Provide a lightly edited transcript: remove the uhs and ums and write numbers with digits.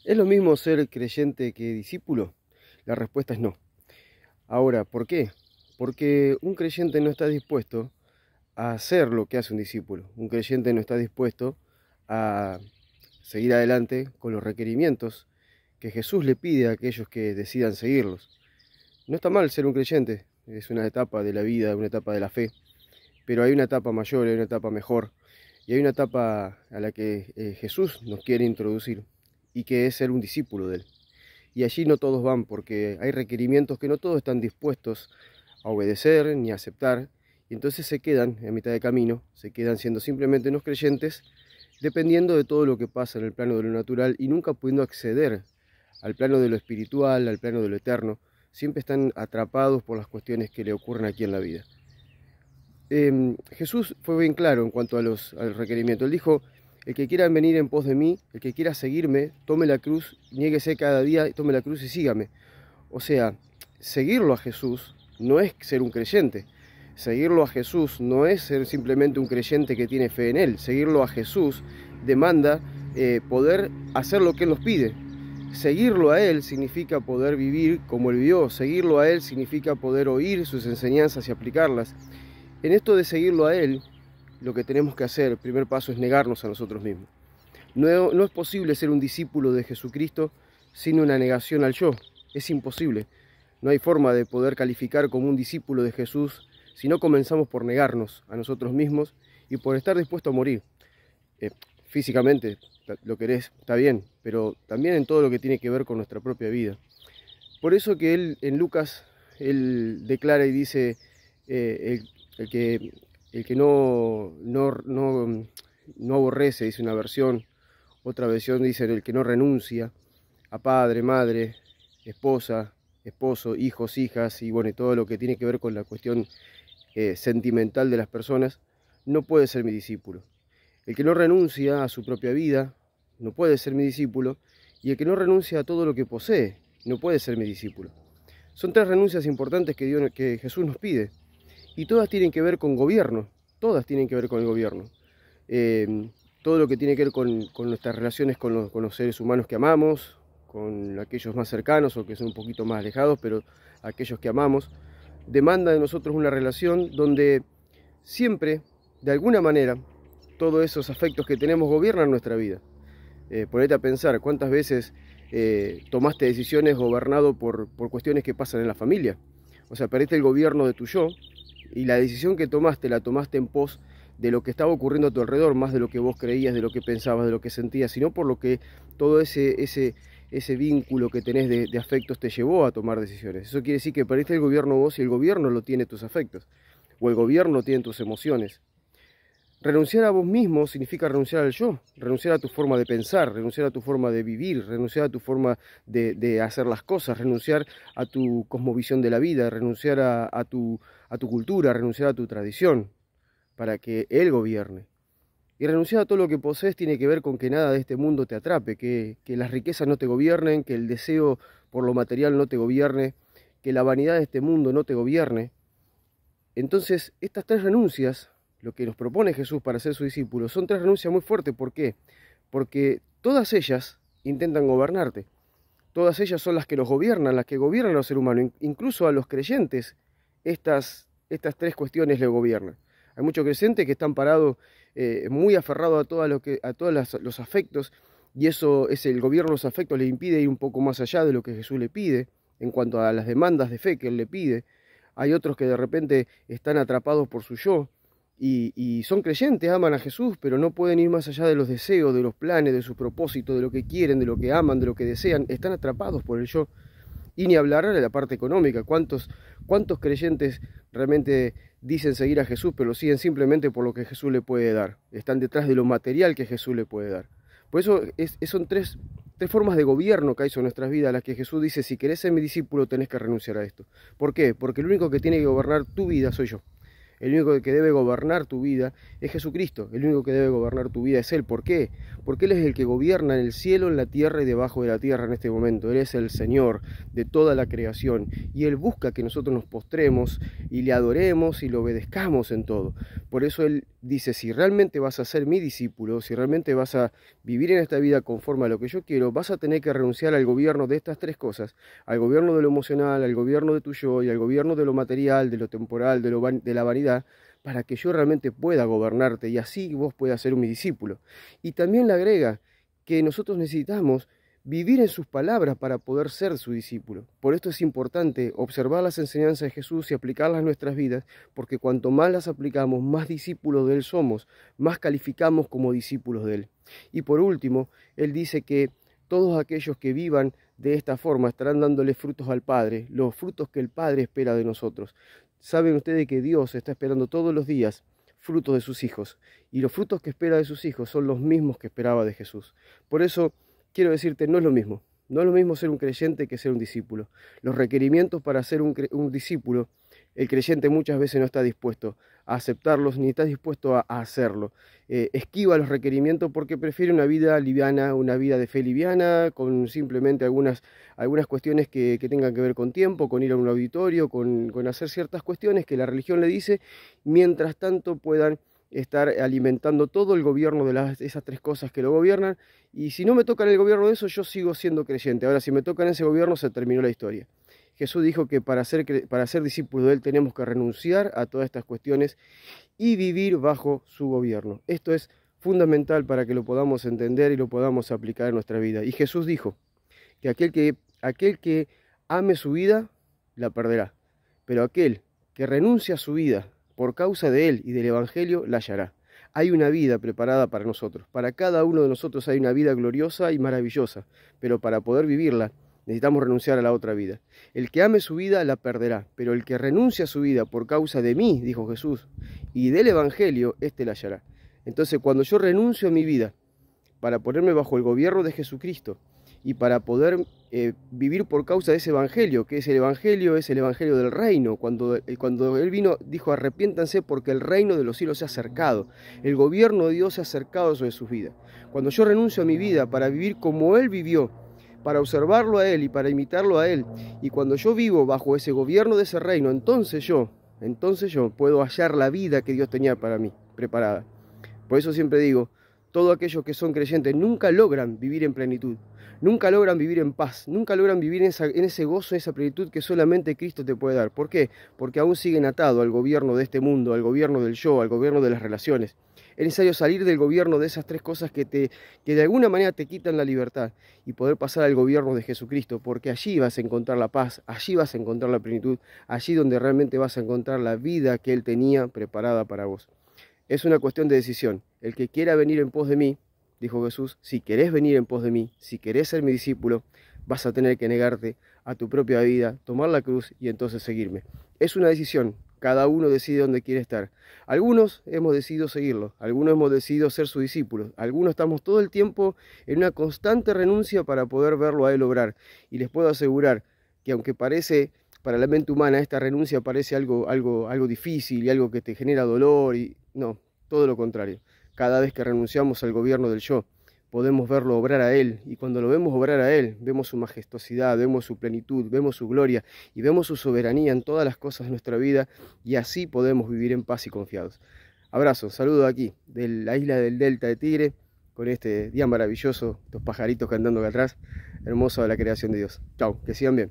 ¿Es lo mismo ser creyente que discípulo? La respuesta es no. Ahora, ¿por qué? Porque un creyente no está dispuesto a hacer lo que hace un discípulo. Un creyente no está dispuesto a seguir adelante con los requerimientos que Jesús le pide a aquellos que decidan seguirlos. No está mal ser un creyente, es una etapa de la vida, una etapa de la fe, pero hay una etapa mayor, hay una etapa mejor, y hay una etapa a la que Jesús nos quiere introducir, y que es ser un discípulo de Él. Y allí no todos van, porque hay requerimientos que no todos están dispuestos a obedecer ni a aceptar, y entonces se quedan en mitad de camino, se quedan siendo simplemente unos creyentes, dependiendo de todo lo que pasa en el plano de lo natural y nunca pudiendo acceder al plano de lo espiritual, al plano de lo eterno. Siempre están atrapados por las cuestiones que le ocurren aquí en la vida. Jesús fue bien claro en cuanto al requerimiento. Él dijo: el que quiera venir en pos de mí, el que quiera seguirme, tome la cruz, niéguese cada día, tome la cruz y sígame. O sea, seguirlo a Jesús no es ser un creyente. Seguirlo a Jesús no es ser simplemente un creyente que tiene fe en Él. Seguirlo a Jesús demanda poder hacer lo que Él nos pide. Seguirlo a Él significa poder vivir como Él vivió. Seguirlo a Él significa poder oír sus enseñanzas y aplicarlas. En esto de seguirlo a Él, lo que tenemos que hacer, el primer paso, es negarnos a nosotros mismos. No es posible ser un discípulo de Jesucristo sin una negación al yo. Es imposible. No hay forma de poder calificar como un discípulo de Jesús si no comenzamos por negarnos a nosotros mismos y por estar dispuesto a morir. Físicamente lo querés, está bien, pero también en todo lo que tiene que ver con nuestra propia vida. Por eso que él, en Lucas, él declara y dice, el que no aborrece, dice una versión, otra versión dice el que no renuncia a padre, madre, esposa, esposo, hijos, hijas, y bueno, y todo lo que tiene que ver con la cuestión sentimental de las personas, no puede ser mi discípulo. El que no renuncia a su propia vida no puede ser mi discípulo, y el que no renuncia a todo lo que posee no puede ser mi discípulo. Son tres renuncias importantes que Jesús nos pide, y todas tienen que ver con gobierno, todas tienen que ver con el gobierno. Todo lo que tiene que ver con nuestras relaciones con los seres humanos que amamos, con aquellos más cercanos o que son un poquito más alejados, pero aquellos que amamos, demanda de nosotros una relación donde siempre, de alguna manera, todos esos afectos que tenemos gobiernan nuestra vida. Ponete a pensar cuántas veces tomaste decisiones gobernado por cuestiones que pasan en la familia. O sea, perdiste el gobierno de tu yo y la decisión que tomaste la tomaste en pos de lo que estaba ocurriendo a tu alrededor, más de lo que vos creías, de lo que pensabas, de lo que sentías, sino por lo que todo ese vínculo que tenés de afectos te llevó a tomar decisiones. Eso quiere decir que perdiste el gobierno vos y el gobierno lo tiene tus afectos, o el gobierno tiene tus emociones. Renunciar a vos mismo significa renunciar al yo, renunciar a tu forma de pensar, renunciar a tu forma de vivir, renunciar a tu forma de hacer las cosas, renunciar a tu cosmovisión de la vida, renunciar a tu cultura, renunciar a tu tradición, para que Él gobierne. Y renunciar a todo lo que posees tiene que ver con que nada de este mundo te atrape, que las riquezas no te gobiernen, que el deseo por lo material no te gobierne, que la vanidad de este mundo no te gobierne. Entonces, estas tres renuncias, lo que nos propone Jesús para ser su discípulo, son tres renuncias muy fuertes. ¿Por qué? Porque todas ellas intentan gobernarte. Todas ellas son las que nos gobiernan, las que gobiernan a los seres humanos. Incluso a los creyentes, estas tres cuestiones le gobiernan. Hay muchos creyentes que están parados muy aferrados a todos los afectos, y eso es el gobierno de los afectos les impide ir un poco más allá de lo que Jesús le pide en cuanto a las demandas de fe que Él le pide. Hay otros que de repente están atrapados por su yo y son creyentes, aman a Jesús, pero no pueden ir más allá de los deseos, de los planes, de sus propósitos, de lo que quieren, de lo que aman, de lo que desean. Están atrapados por el yo. Y ni hablar de la parte económica. ¿Cuántos creyentes realmente dicen seguir a Jesús, pero lo siguen simplemente por lo que Jesús le puede dar? Están detrás de lo material que Jesús le puede dar. Por eso son tres formas de gobierno que hay sobre nuestras vidas, las que Jesús dice: si querés ser mi discípulo tenés que renunciar a esto. ¿Por qué? Porque el único que tiene que gobernar tu vida soy yo. El único que debe gobernar tu vida es Jesucristo. El único que debe gobernar tu vida es Él. ¿Por qué? Porque Él es el que gobierna en el cielo, en la tierra y debajo de la tierra en este momento. Él es el Señor de toda la creación. Y Él busca que nosotros nos postremos y le adoremos y le obedezcamos en todo. Por eso Él dice, si realmente vas a ser mi discípulo, si realmente vas a vivir en esta vida conforme a lo que yo quiero, vas a tener que renunciar al gobierno de estas tres cosas, al gobierno de lo emocional, al gobierno de tu yo y al gobierno de lo material, de lo temporal, de la vanidad, para que yo realmente pueda gobernarte y así vos puedas ser mi discípulo. Y también le agrega que nosotros necesitamos vivir en sus palabras para poder ser su discípulo. Por esto es importante observar las enseñanzas de Jesús y aplicarlas a nuestras vidas, porque cuanto más las aplicamos, más discípulos de Él somos, más calificamos como discípulos de Él. Y por último, Él dice que todos aquellos que vivan de esta forma estarán dándole frutos al Padre, los frutos que el Padre espera de nosotros. Saben ustedes que Dios está esperando todos los días frutos de sus hijos, y los frutos que espera de sus hijos son los mismos que esperaba de Jesús. Por eso quiero decirte, no es lo mismo. No es lo mismo ser un creyente que ser un discípulo. Los requerimientos para ser un discípulo, el creyente muchas veces no está dispuesto a aceptarlos ni está dispuesto a hacerlo. Esquiva los requerimientos porque prefiere una vida liviana, una vida de fe liviana, con simplemente algunas cuestiones que tengan que ver con tiempo, con ir a un auditorio, con hacer ciertas cuestiones que la religión le dice, mientras tanto puedan estar alimentando todo el gobierno de esas tres cosas que lo gobiernan, y si no me tocan el gobierno de eso, yo sigo siendo creyente. Ahora, si me tocan ese gobierno, se terminó la historia. Jesús dijo que para ser discípulos de Él tenemos que renunciar a todas estas cuestiones y vivir bajo su gobierno. Esto es fundamental para que lo podamos entender y lo podamos aplicar en nuestra vida. Y Jesús dijo que aquel que ame su vida, la perderá, pero aquel que renuncia a su vida por causa de Él y del Evangelio, la hallará. Hay una vida preparada para nosotros. Para cada uno de nosotros hay una vida gloriosa y maravillosa, pero para poder vivirla necesitamos renunciar a la otra vida. El que ame su vida la perderá, pero el que renuncia a su vida por causa de mí, dijo Jesús, y del Evangelio, éste la hallará. Entonces, cuando yo renuncio a mi vida para ponerme bajo el gobierno de Jesucristo y para poder vivir por causa de ese evangelio, que es el evangelio del reino. Cuando Él vino, dijo, arrepiéntanse porque el reino de los cielos se ha acercado. El gobierno de Dios se ha acercado sobre sus vidas. Cuando yo renuncio a mi vida para vivir como Él vivió, para observarlo a Él y para imitarlo a Él, y cuando yo vivo bajo ese gobierno de ese reino, entonces yo puedo hallar la vida que Dios tenía para mí, preparada. Por eso siempre digo, todos aquellos que son creyentes nunca logran vivir en plenitud, nunca logran vivir en paz, nunca logran vivir en ese gozo, en esa plenitud que solamente Cristo te puede dar. ¿Por qué? Porque aún siguen atados al gobierno de este mundo, al gobierno del yo, al gobierno de las relaciones. Es necesario salir del gobierno de esas tres cosas que de alguna manera te quitan la libertad y poder pasar al gobierno de Jesucristo, porque allí vas a encontrar la paz, allí vas a encontrar la plenitud, allí donde realmente vas a encontrar la vida que Él tenía preparada para vos. Es una cuestión de decisión. El que quiera venir en pos de mí, dijo Jesús, si querés venir en pos de mí, si querés ser mi discípulo, vas a tener que negarte a tu propia vida, tomar la cruz y entonces seguirme. Es una decisión. Cada uno decide dónde quiere estar. Algunos hemos decidido seguirlo, algunos hemos decidido ser sus discípulos, algunos estamos todo el tiempo en una constante renuncia para poder verlo a Él obrar. Y les puedo asegurar que aunque parece, para la mente humana, esta renuncia parece algo difícil y algo que te genera dolor, y no, todo lo contrario. Cada vez que renunciamos al gobierno del yo, podemos verlo obrar a Él, y cuando lo vemos obrar a Él, vemos su majestuosidad, vemos su plenitud, vemos su gloria, y vemos su soberanía en todas las cosas de nuestra vida, y así podemos vivir en paz y confiados. Abrazo, saludo aquí, de la isla del Delta de Tigre, con este día maravilloso, estos pajaritos cantando acá atrás, hermoso de la creación de Dios. Chao, que sigan bien.